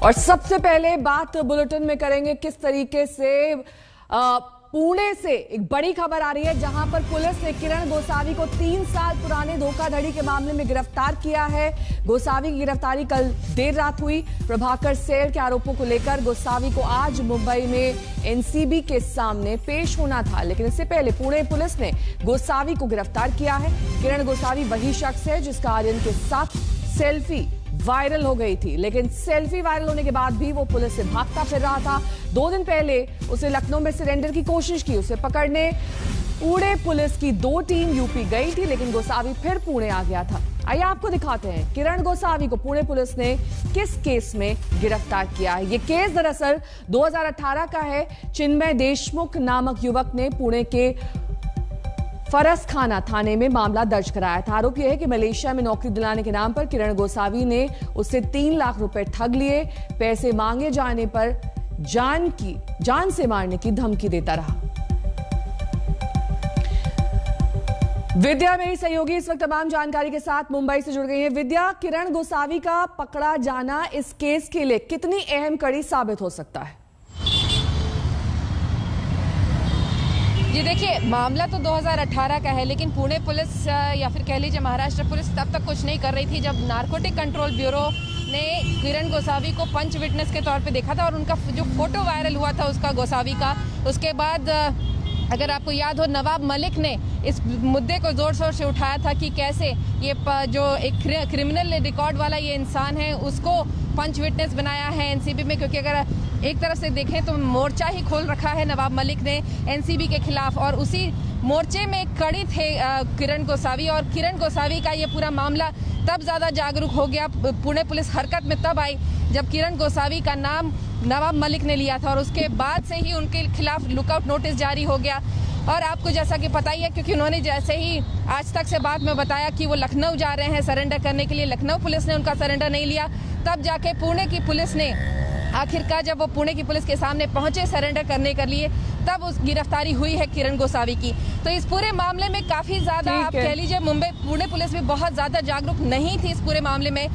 और सबसे पहले बात बुलेटिन में करेंगे किस तरीके से पुणे से एक बड़ी खबर आ रही है, जहां पर पुलिस ने किरण गोसावी को 3 साल पुराने धोखाधड़ी के मामले में गिरफ्तार किया है। गोसावी की गिरफ्तारी कल देर रात हुई। प्रभाकर सेल के आरोपों को लेकर गोसावी को आज मुंबई में एनसीबी के सामने पेश होना था, लेकिन इससे पहले पुणे पुलिस ने गोसावी को गिरफ्तार किया है। किरण गोसावी वही शख्स है जिसका आर्यन के साथ सेल्फी वायरल हो गई थी, लेकिन सेल्फी वायरल होने के बाद भी वो पुलिस से भागता फिर रहा था। 2 दिन पहले उसे लखनऊ में सरेंडर की कोशिश की। उसे पकड़ने पुणे पुलिस की 2 टीम यूपी गई थी, लेकिन गोसावी फिर पुणे आ गया था। आइए आपको दिखाते हैं किरण गोसावी को पुणे पुलिस ने किस केस में गिरफ्तार किया है। ये केस दरअसल 2018 का है। चिन्मय देशमुख नामक युवक ने पुणे के फरसखाना थाने में मामला दर्ज कराया था। आरोप यह है कि मलेशिया में नौकरी दिलाने के नाम पर किरण गोसावी ने उससे 3 लाख रुपए ठग लिए। पैसे मांगे जाने पर जान से मारने की धमकी देता रहा। विद्या मेरी सहयोगी इस वक्त तमाम जानकारी के साथ मुंबई से जुड़ गई है। विद्या, किरण गोसावी का पकड़ा जाना इस केस के लिए कितनी अहम कड़ी साबित हो सकता है? जी देखिए, मामला तो 2018 का है, लेकिन पुणे पुलिस या फिर कह लीजिए महाराष्ट्र पुलिस तब तक कुछ नहीं कर रही थी जब नारकोटिक कंट्रोल ब्यूरो ने किरण गोसावी को पंच विटनेस के तौर पे देखा था और उनका जो फोटो वायरल हुआ था उसका गोसावी का, उसके बाद अगर आपको याद हो नवाब मलिक ने इस मुद्दे को जोर शोर से उठाया था कि कैसे ये जो एक क्रिमिनल रिकॉर्ड वाला ये इंसान है उसको पंच विटनेस बनाया है एनसीबी में, क्योंकि अगर एक तरफ से देखें तो मोर्चा ही खोल रखा है नवाब मलिक ने एनसीबी के खिलाफ, और उसी मोर्चे में कड़ी थे किरण गोसावी। और किरण गोसावी का ये पूरा मामला तब ज्यादा जागरूक हो गया, पुणे पुलिस हरकत में तब आई जब किरण गोसावी का नाम नवाब मलिक ने लिया था, और उसके बाद से ही उनके खिलाफ लुकआउट नोटिस जारी हो गया। और आपको जैसा कि पता ही है, क्योंकि उन्होंने जैसे ही आज तक से बात में बताया कि वो लखनऊ जा रहे हैं सरेंडर करने के लिए, लखनऊ पुलिस ने उनका सरेंडर नहीं लिया। तब जाके पुणे की पुलिस ने आखिरकार जब वो पुणे की पुलिस के सामने पहुंचे सरेंडर करने के लिए, तब उस गिरफ्तारी हुई है किरण गोसावी की। तो इस पूरे मामले में काफी ज्यादा आप कह लीजिए पुणे पुलिस भी बहुत ज्यादा जागरूक नहीं थी इस पूरे मामले में,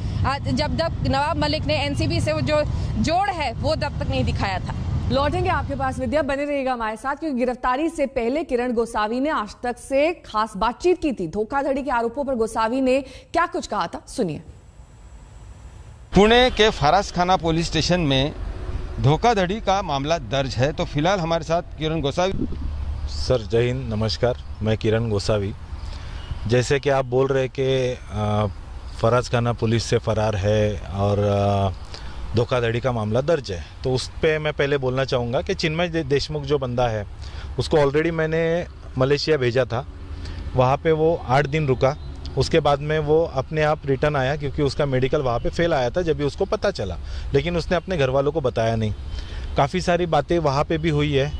जब तक नवाब मलिक ने एनसीबी से वो जो जोड़ है वो तब तक नहीं दिखाया था। लौटेंगे आपके पास विद्या, बने रहिएगा हमारे साथ, क्योंकि गिरफ्तारी से पहले किरण गोसावी ने आज तक से खास बातचीत की थी। धोखाधड़ी के आरोपों पर गोसावी ने क्या कुछ कहा था, सुनिए। पुणे के फरसखाना पुलिस स्टेशन में धोखाधड़ी का मामला दर्ज है, तो फिलहाल हमारे साथ किरण गोसावी। सर जय हिंद, नमस्कार, मैं किरण गोसावी। जैसे कि आप बोल रहे कि फरसखाना पुलिस से फरार है और धोखाधड़ी का मामला दर्ज है, तो उस पर मैं पहले बोलना चाहूँगा कि चिन्मय देशमुख जो बंदा है उसको ऑलरेडी मैंने मलेशिया भेजा था। वहाँ पे वो 8 दिन रुका, उसके बाद में वो अपने आप रिटर्न आया, क्योंकि उसका मेडिकल वहाँ पे फेल आया था जब भी उसको पता चला, लेकिन उसने अपने घर वालों को बताया नहीं। काफ़ी सारी बातें वहाँ पे भी हुई है,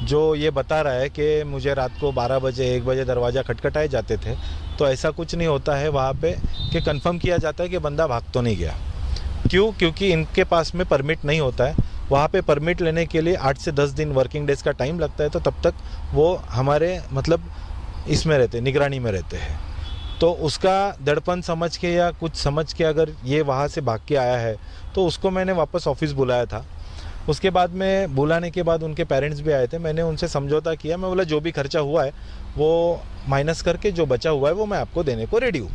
जो ये बता रहा है कि मुझे रात को 12 बजे 1 बजे दरवाज़ा खटखटाए जाते थे, तो ऐसा कुछ नहीं होता है वहाँ पे कि कंफर्म किया जाता है कि बंदा भाग तो नहीं गया। क्यों? क्योंकि इनके पास में परमिट नहीं होता है। वहाँ पे परमिट लेने के लिए 8 से 10 दिन वर्किंग डेज का टाइम लगता है, तो तब तक वो हमारे मतलब इसमें रहते, निगरानी में रहते हैं। तो उसका दड़पन समझ के या कुछ समझ के अगर ये वहाँ से भाग के आया है, तो उसको मैंने वापस ऑफिस बुलाया था। उसके बाद में बुलाने के बाद उनके पेरेंट्स भी आए थे, मैंने उनसे समझौता किया। मैं बोला जो भी खर्चा हुआ है वो माइनस करके जो बचा हुआ है वो मैं आपको देने को रेडी हूँ।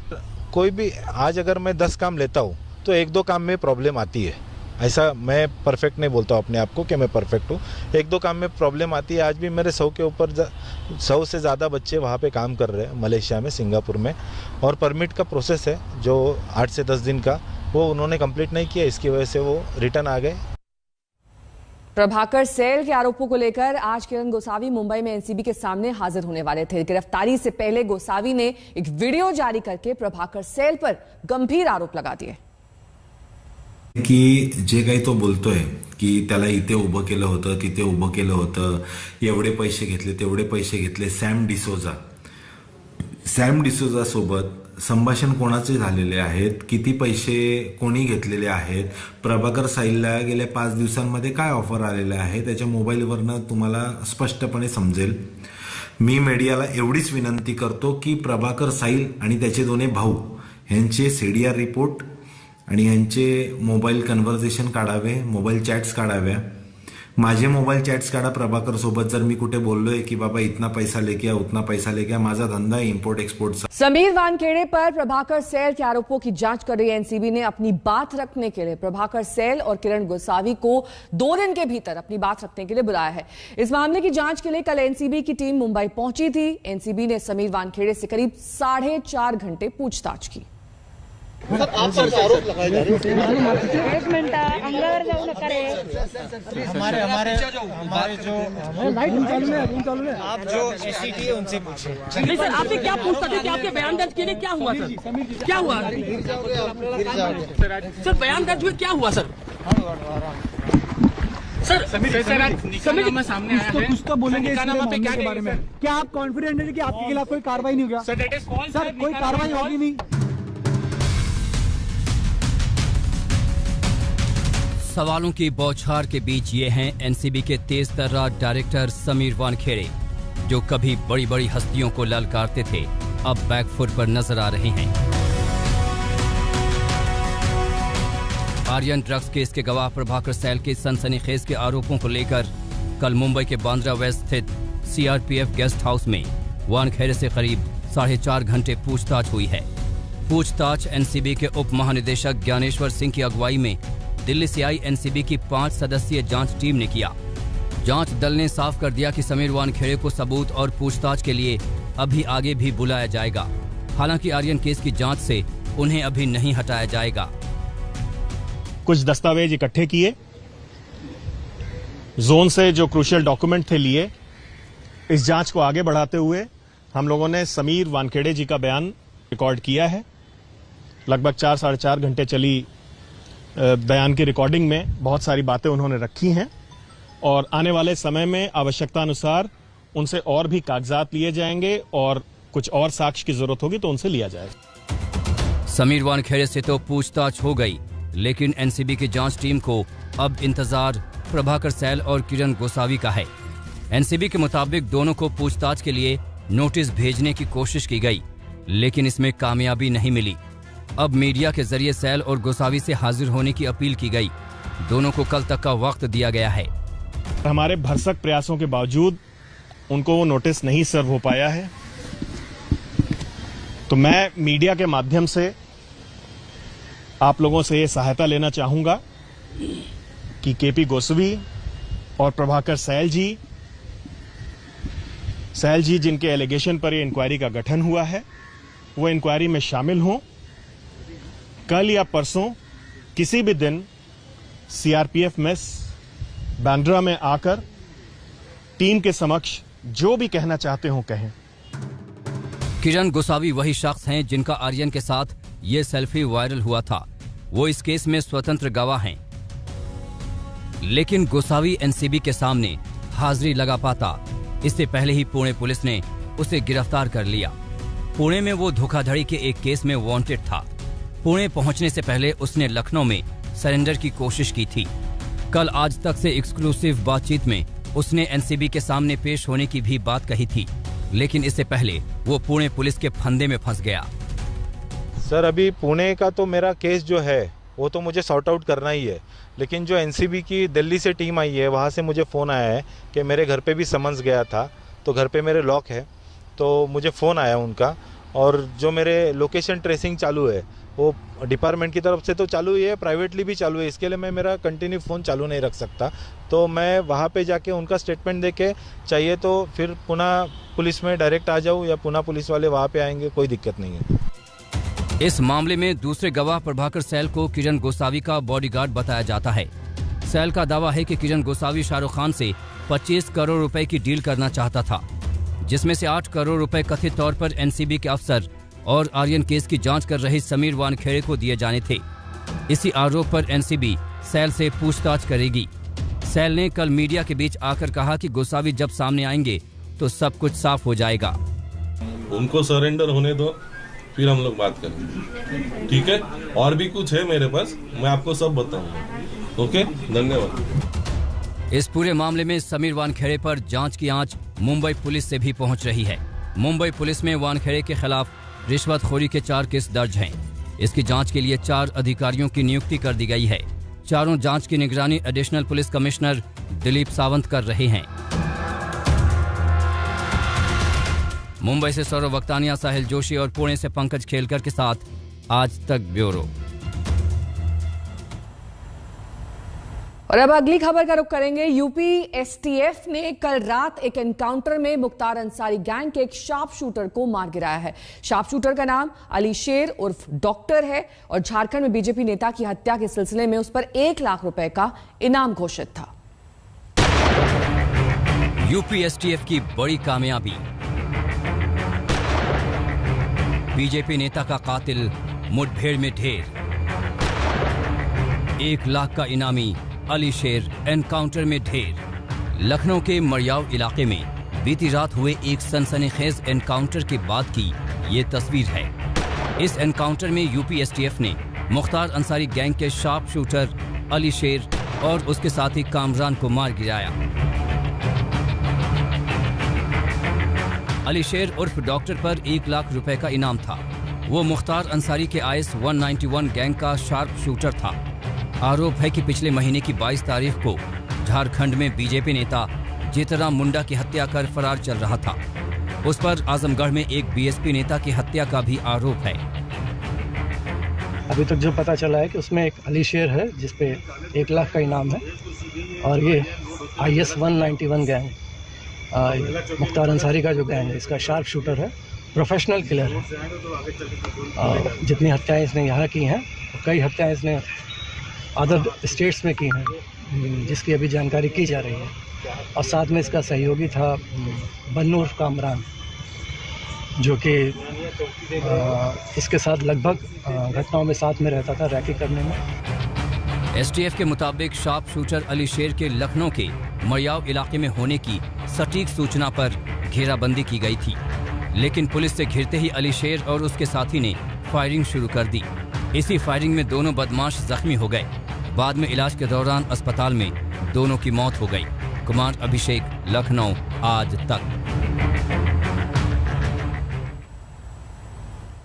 कोई भी आज अगर मैं 10 काम लेता हूँ तो 1-2 काम में प्रॉब्लम आती है। ऐसा मैं परफेक्ट नहीं बोलता हूँ अपने आप को कि मैं परफेक्ट हूँ, 1-2 काम में प्रॉब्लम आती है। आज भी मेरे 100 के ऊपर 100 से ज़्यादा बच्चे वहाँ पे काम कर रहे हैं मलेशिया में, सिंगापुर में, और परमिट का प्रोसेस है जो 8 से 10 दिन का, वो उन्होंने कंप्लीट नहीं किया, इसकी वजह से वो रिटर्न आ गए। प्रभाकर सेल के आरोपों को लेकर आज किरण गोसावी मुंबई में एनसीबी के सामने हाजिर होने वाले थे। गिरफ्तारी से पहले गोसावी ने एक वीडियो जारी करके प्रभाकर सेल पर गंभीर आरोप लगा दिए की जे काही तो बोलतोय की त्याला इथे उभं केलं होतं, तिथे उभं केलं होतं, एवढे पैसे घेतले, तेवढे पैसे घेतले। सॅम डिसोजा सोबत संभाषण कोणाचे झालेले आहेत, किती पैसे कोणी घेतलेले आहेत, प्रभाकर साईलला गेल्या 5 दिवसांमध्ये काय ऑफर आलेले आहे, त्याच्या मोबाईलवरनं तुम्हाला स्पष्टपणे समजेल। मी मीडियाला एवढीच विनंती करतो की प्रभाकर साईल आणि त्याचे दोन्ही भाऊ यांचे सीडीआर रिपोर्ट आणि यांचे मोबाईल कन्व्हर्सेशन काढावे, मोबाईल चॅट्स काढाव्या. माझे मोबाईल चॅट्स काढा प्रभाकर सोबत. जर मी कुठे बोललोय की बाबा इतना पैसा लेके आ, उतना पैसा लेके आ, माझा धंधा है इम्पोर्ट एक्सपोर्ट. समीर वानखेड़े पर प्रभाकर सैल के आरोपों की जांच कर रही एनसीबी ने अपनी बात रखने के लिए प्रभाकर सैल और किरण गोसावी को 2 दिन के भीतर अपनी बात रखने के लिए बुलाया है. इस मामले की जांच के लिए कल एनसीबी की टीम मुंबई पहुंची थी. एनसीबी ने समीर वानखेड़े से करीब 4.5 घंटे पूछताछ की. सर, आप पर आरोप लगाए जा रहे हैं. एक मिनट अंगावर जाऊ नका रे. हमारे जो आप जो एससीटी है उनसे पूछे. नहीं सर, आपने क्या पूछताछ की? आपके बयान दर्ज के लिए क्या हुआ सर? क्या हुआ सर? बयान दर्ज हुए क्या हुआ सर? सर समीर सामने आया है, कुछ तो बोलेंगे इस मामले के बारे में. क्या आप कॉन्फिडेंट है कि आपके खिलाफ कोई कार्रवाई नहीं होगा? सर कोई कार्रवाई होगी नहीं. सवालों की बौछार के बीच ये हैं एनसीबी के तेज तर्रार डायरेक्टर समीर वानखेड़े, जो कभी बड़ी बड़ी हस्तियों को ललकारते थे, अब बैकफुट पर नजर आ रहे हैं. आर्यन ड्रग्स केस के गवाह प्रभाकर सैल के सनसनीखेज के आरोपों को लेकर कल मुंबई के बांद्रा वेस्ट स्थित सीआरपीएफ गेस्ट हाउस में वानखेड़े से करीब 4.5 घंटे पूछताछ हुई है. पूछताछ एनसीबी के उप महानिदेशक ज्ञानेश्वर सिंह की अगुवाई में दिल्ली से आई एनसीबी की 5 सदस्यीय जांच टीम ने किया. जांच दल ने साफ कर दिया कि समीर वानखेड़े को सबूत और पूछताछ के लिए अभी आगे भी बुलाया जाएगा. हालांकि आर्यन केस की जांच से उन्हें अभी नहीं हटाया जाएगा. कुछ दस्तावेज इकट्ठे किए, जोन से जो क्रूशियल डॉक्यूमेंट थे लिए. इस जांच को आगे बढ़ाते हुए हम लोगों ने समीर वानखेड़े जी का बयान रिकॉर्ड किया है. लगभग 4-4.5 घंटे चली बयान की रिकॉर्डिंग में बहुत सारी बातें उन्होंने रखी हैं और आने वाले समय में आवश्यकता अनुसार उनसे और भी कागजात लिए जाएंगे और कुछ और साक्ष्य की जरूरत होगी तो उनसे लिया जाएगा. समीर वानखेड़े से तो पूछताछ हो गई, लेकिन एनसीबी की जांच टीम को अब इंतजार प्रभाकर सैल और किरण गोसावी का है. एनसीबी के मुताबिक दोनों को पूछताछ के लिए नोटिस भेजने की कोशिश की गई, लेकिन इसमें कामयाबी नहीं मिली. अब मीडिया के जरिए सैल और गोसावी से हाजिर होने की अपील की गई. दोनों को कल तक का वक्त दिया गया है. हमारे भरसक प्रयासों के बावजूद उनको वो नोटिस नहीं सर्व हो पाया है. तो मैं मीडिया के माध्यम से आप लोगों से ये सहायता लेना चाहूंगा कि केपी गोसावी और प्रभाकर सैल जी जिनके एलिगेशन पर ये इंक्वायरी का गठन हुआ है, वो इंक्वायरी में शामिल हों. कल या परसों किसी भी दिन सीआरपीएफ मेस बांद्रा में आकर टीम के समक्ष जो भी कहना चाहते हो कहें. किरण गोसावी वही शख्स हैं जिनका आर्यन के साथ ये सेल्फी वायरल हुआ था. वो इस केस में स्वतंत्र गवाह हैं, लेकिन गोसावी एनसीबी के सामने हाजिरी लगा पाता इससे पहले ही पुणे पुलिस ने उसे गिरफ्तार कर लिया. पुणे में वो धोखाधड़ी के एक केस में वांटेड था. पुणे पहुंचने से पहले उसने लखनऊ में सरेंडर की कोशिश की थी. कल आज तक से एक्सक्लूसिव बातचीत में उसने एनसीबी के सामने पेश होने की भी बात कही थी, लेकिन इससे पहले वो पुणे पुलिस के फंदे में फंस गया. सर, अभी पुणे का तो मेरा केस जो है वो तो मुझे सॉर्ट आउट करना ही है, लेकिन जो एनसीबी की दिल्ली से टीम आई है वहाँ से मुझे फ़ोन आया है कि मेरे घर पे भी समन्स गया था, तो घर पे मेरे लॉक है, तो मुझे फ़ोन आया उनका. और जो मेरे लोकेशन ट्रेसिंग चालू है वो डिपार्टमेंट की तरफ से तो चालू ही है, प्राइवेटली भी चालू है. इसके लिए मैं मेरा कंटिन्यू फ़ोन चालू नहीं रख सकता, तो मैं वहाँ पे जाके उनका स्टेटमेंट देके चाहिए तो फिर पुणे पुलिस में डायरेक्ट आ जाऊँ या पुणे पुलिस वाले वहाँ पे आएंगे, कोई दिक्कत नहीं है. इस मामले में दूसरे गवाह प्रभाकर सैल को किरण गोसावी का बॉडीगार्ड बताया जाता है. सैल का दावा है कि किरण गोसावी शाहरुख खान से 25 करोड़ रुपए की डील करना चाहता था, जिसमें से 8 करोड़ रुपए कथित तौर पर एनसीबी के अफसर और आर्यन केस की जांच कर रहे समीर वानखेड़े को दिए जाने थे. इसी आरोप पर एनसीबी सैल से पूछताछ करेगी. सैल ने कल मीडिया के बीच आकर कहा कि गोसावी जब सामने आएंगे तो सब कुछ साफ हो जाएगा. उनको सरेंडर होने दो, फिर हम लोग बात करेंगे, ठीक है? और भी कुछ है मेरे पास, मैं आपको सब बताऊंगा. ओके, धन्यवाद. इस पूरे मामले में समीर वानखेड़े पर जांच की आंच मुंबई पुलिस से भी पहुंच रही है. मुंबई पुलिस में वानखेड़े के खिलाफ रिश्वतखोरी के 4 केस दर्ज हैं. इसकी जांच के लिए 4 अधिकारियों की नियुक्ति कर दी गई है। चारों जांच की निगरानी additional police commissioner Dilip Sawant कर रहे हैं। मुंबई से सौरभ वक्तानिया, साहिल जोशी और पुणे से पंकज खेलकर के साथ आज तक ब्यूरो। और अब अगली खबर का रुख करेंगे। यूपी एसटीएफ ने कल रात एक एनकाउंटर में मुख्तार अंसारी गैंग के एक शार्प शूटर को मार गिराया है। शार्प शूटर का नाम अली शेर उर्फ डॉक्टर है और झारखंड में बीजेपी नेता की हत्या के सिलसिले में उस पर 1 लाख रुपए का इनाम घोषित था। यूपी एसटीएफ की बड़ी कामयाबी। बीजेपी नेता का कातिल मुठभेड़ में ढेर। 1 लाख का इनामी अली शेर एनकाउंटर में ढेर। लखनऊ के मरियाव इलाके में बीती रात हुए एक सनसनीखेज एनकाउंटर के बाद की ये तस्वीर है। इस एनकाउंटर में यूपी एसटीएफ ने मुख्तार अंसारी गैंग के शार्प शूटर अली शेर और उसके साथी कामरान को मार गिराया। अली शेर उर्फ डॉक्टर पर 1 लाख रुपए का इनाम था। वो मुख्तार अंसारी के IS 191 गैंग का शार्प शूटर था। आरोप है कि पिछले महीने की 22 तारीख को झारखंड में बीजेपी नेता जीतराम मुंडा की हत्या कर फरार चल रहा था। उस पर आजमगढ़ में एक बीएसपी नेता की हत्या का भी आरोप है। अभी तक जो पता चला है कि उसमें एक अली शेर है जिसपे 1 लाख का इनाम है और ये IS 191 गैंग मुख्तार अंसारी का जो गैंग है इसका शार्प शूटर है, प्रोफेशनल किलर है। जितनी हत्याएं इसने यहाँ की हैं, कई हत्याएं इसने अदर स्टेट्स में की हैं जिसकी अभी जानकारी की जा रही है। और साथ में इसका सहयोगी था बन्नू उर्फ कामरान, जो कि इसके साथ लगभग घटनाओं में साथ में रहता था रैकी करने में। एसटीएफ के मुताबिक शार्प शूटर अली शेर के लखनऊ के मरियाव इलाके में होने की सटीक सूचना पर घेराबंदी की गई थी, लेकिन पुलिस से घिरते ही अली शेर और उसके साथी ने फायरिंग शुरू कर दी। इसी फायरिंग में दोनों बदमाश जख्मी हो गए। बाद में इलाज के दौरान अस्पताल में दोनों की मौत हो गई। कुमार अभिषेक, लखनऊ, आज तक।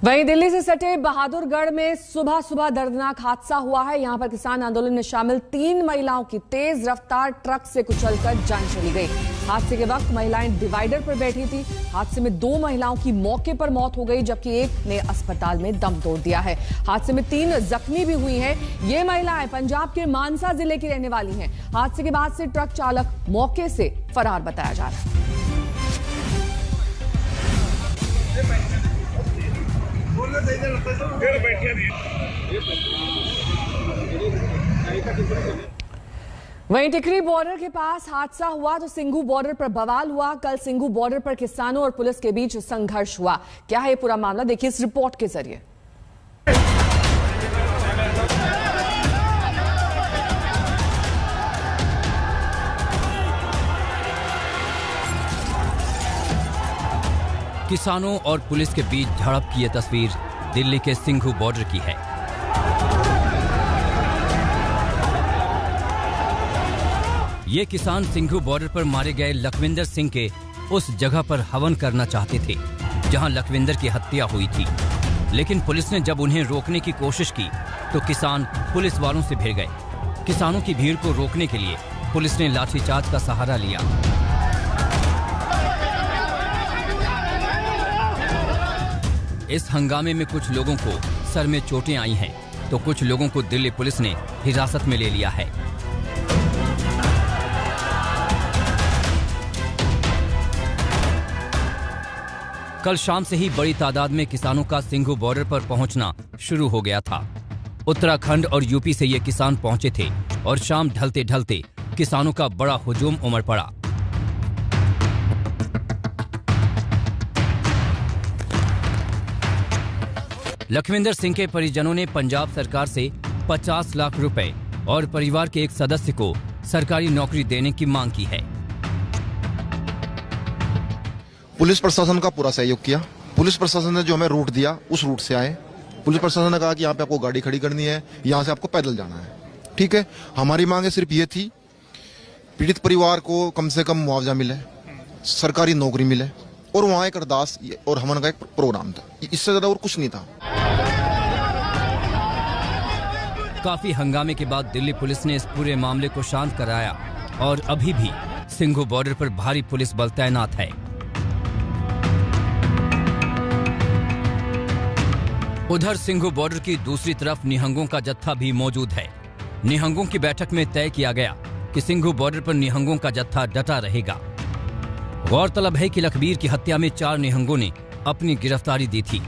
वहीं दिल्ली से सटे बहादुरगढ़ में सुबह सुबह दर्दनाक हादसा हुआ है। यहां पर किसान आंदोलन में शामिल 3 महिलाओं की तेज रफ्तार ट्रक से कुचलकर जान चली गई। हादसे के वक्त महिलाएं डिवाइडर पर बैठी थी। हादसे में 2 महिलाओं की मौके पर मौत हो गई, जबकि एक ने अस्पताल में दम तोड़ दिया है। हादसे में 3 जख्मी भी हुई हैं। ये महिलाएं पंजाब के मानसा जिले की रहने वाली हैं। हादसे के बाद से ट्रक चालक मौके से फरार बताया जा रहा है। वहीं टिकरी बॉर्डर के पास हादसा हुआ तो सिंघू बॉर्डर पर बवाल हुआ। कल सिंघू बॉर्डर पर किसानों और पुलिस के बीच संघर्ष हुआ। क्या है पूरा मामला, देखिए इस रिपोर्ट के जरिए। किसानों और पुलिस के बीच झड़प की यह तस्वीर दिल्ली के सिंघू बॉर्डर की है। ये किसान सिंघू बॉर्डर पर मारे गए लखविंदर सिंह के उस जगह पर हवन करना चाहते थे जहां लखविंदर की हत्या हुई थी, लेकिन पुलिस ने जब उन्हें रोकने की कोशिश की तो किसान पुलिस वालों से भिड़ गए। किसानों की भीड़ को रोकने के लिए पुलिस ने लाठीचार्ज का सहारा लिया। इस हंगामे में कुछ लोगों को सर में चोटें आई हैं, तो कुछ लोगों को दिल्ली पुलिस ने हिरासत में ले लिया है। कल शाम से ही बड़ी तादाद में किसानों का सिंघू बॉर्डर पर पहुंचना शुरू हो गया था। उत्तराखंड और यूपी से ये किसान पहुंचे थे और शाम ढलते ढलते किसानों का बड़ा हुजूम उमड़ पड़ा। लखविंदर सिंह के परिजनों ने पंजाब सरकार से 50 लाख रुपए और परिवार के एक सदस्य को सरकारी नौकरी देने की मांग की है। पुलिस प्रशासन का पूरा सहयोग किया। पुलिस प्रशासन ने जो हमें रूट दिया उस रूट से आए। पुलिस प्रशासन ने कहा कि यहाँ पे आपको गाड़ी खड़ी करनी है, यहाँ से आपको पैदल जाना है। ठीक है, हमारी मांगे सिर्फ ये थी, पीड़ित परिवार को कम से कम मुआवजा मिले, सरकारी नौकरी मिले और वहाँ एक अरदास और हवन का एक प्रोग्राम था। इससे ज्यादा और कुछ नहीं था। काफी हंगामे के बाद दिल्ली पुलिस ने इस पूरे मामले को शांत कराया और अभी भी सिंघू बॉर्डर पर भारी पुलिस बल तैनात है। उधर सिंघू बॉर्डर की दूसरी तरफ निहंगों का जत्था भी मौजूद है। निहंगों की बैठक में तय किया गया कि सिंघू बॉर्डर पर निहंगों का जत्था डटा रहेगा। गौरतलब है कि लखबीर की हत्या में 4 निहंगों ने अपनी गिरफ्तारी दी थी।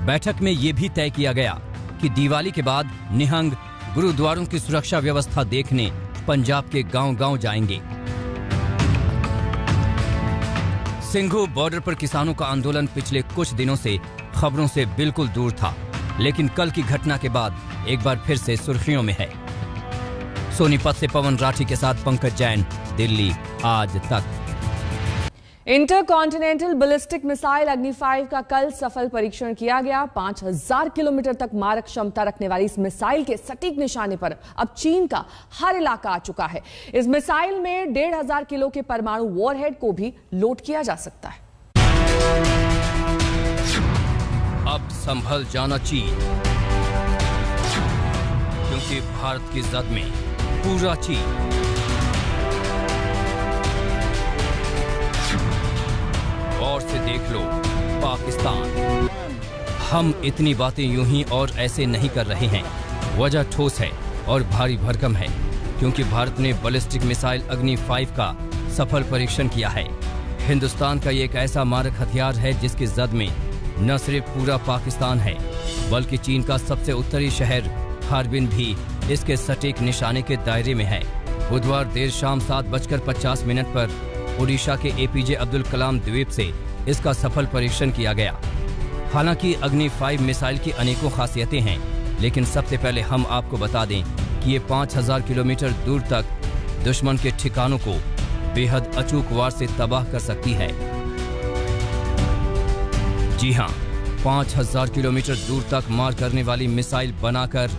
बैठक में यह भी तय किया गया कि दिवाली के बाद निहंग गुरुद्वारों की सुरक्षा व्यवस्था देखने पंजाब के गांव-गांव जाएंगे। सिंघू बॉर्डर पर किसानों का आंदोलन पिछले कुछ दिनों से खबरों से बिल्कुल दूर था, लेकिन कल की घटना के बाद एक बार फिर से सुर्खियों में है। सोनीपत से पवन राठी के साथ पंकज जैन, दिल्ली आज तक। इंटरकॉन्टिनेंटल बैलिस्टिक मिसाइल अग्नि 5 का कल सफल परीक्षण किया गया। 5000 किलोमीटर तक मारक क्षमता रखने वाली इस मिसाइल के सटीक निशाने पर अब चीन का हर इलाका आ चुका है। इस मिसाइल में 1500 किलो के परमाणु वॉरहेड को भी लोड किया जा सकता है। अब संभल जाना चीन, क्योंकि भारत की जद में पूरा चीन। और से देख लो पाकिस्तान। हम इतनी बातें यूं ही और ऐसे नहीं कर रहे हैं। वजह ठोस है और भारी भरकम है, क्योंकि भारत ने बैलिस्टिक मिसाइल अग्नि 5 का सफल परीक्षण किया है। हिंदुस्तान का ये एक ऐसा मारक हथियार है जिसकी जद में न सिर्फ पूरा पाकिस्तान है, बल्कि चीन का सबसे उत्तरी शहर हार्बिन भी इसके सटीक निशाने के दायरे में है। बुधवार देर शाम 7:50 पर ओडिशा के एपीजे अब्दुल कलाम द्वीप से इसका सफल परीक्षण किया गया। हालांकि अग्नि 5 मिसाइल की अनेकों खासियतें हैं, लेकिन सबसे पहले हम आपको बता दें कि ये 5000 किलोमीटर दूर तक दुश्मन के ठिकानों को बेहद अचूक वार से तबाह कर सकती है। जी हां, 5000 किलोमीटर दूर तक मार करने वाली मिसाइल बनाकर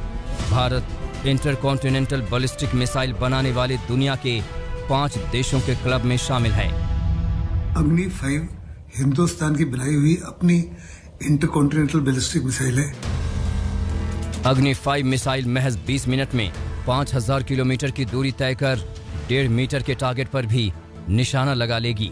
भारत इंटरकॉन्टिनेंटल बैलिस्टिक मिसाइल बनाने वाले दुनिया के 5 देशों के क्लब में शामिल है। अग्नि 5 हिंदुस्तान की बनाई हुई अपनी इंटरकॉन्टिनेंटल बैलिस्टिक मिसाइल है। अग्नि 5 मिसाइल महज 20 मिनट में 5000 किलोमीटर की दूरी तय कर 1.5 मीटर के टारगेट पर भी निशाना लगा लेगी।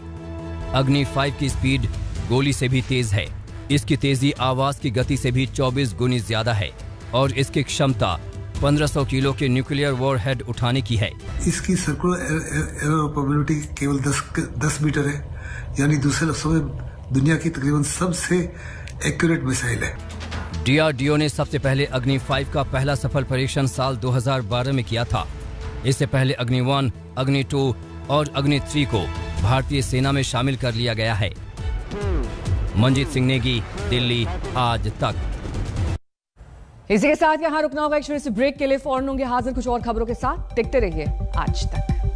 अग्नि 5 की स्पीड गोली से भी तेज है। इसकी तेजी आवाज की गति से भी 24 गुनी ज्यादा है और इसकी क्षमता 1500 किलो के न्यूक्लियर वॉरहेड उठाने की है। इसकी सर्कुलर एरर प्रोबेबिलिटी केवल 10 मीटर है, यानी दूसरे लफ्जों में दुनिया की तकरीबन सबसे एक्यूरेट मिसाइल है। डीआरडीओ ने सबसे पहले अग्नि 5 का पहला सफल परीक्षण साल 2012 में किया था। इससे पहले अग्नि 1, अग्नि 2 और अग्नि 3 को भारतीय सेना में शामिल कर लिया गया है। मंजीत सिंह नेगी, दिल्ली आज तक। इसी के साथ यहाँ रुकना होगा एक छोटे से ब्रेक के लिए। फौरन होंगे हाजिर कुछ और खबरों के साथ। देखते रहिए आज तक।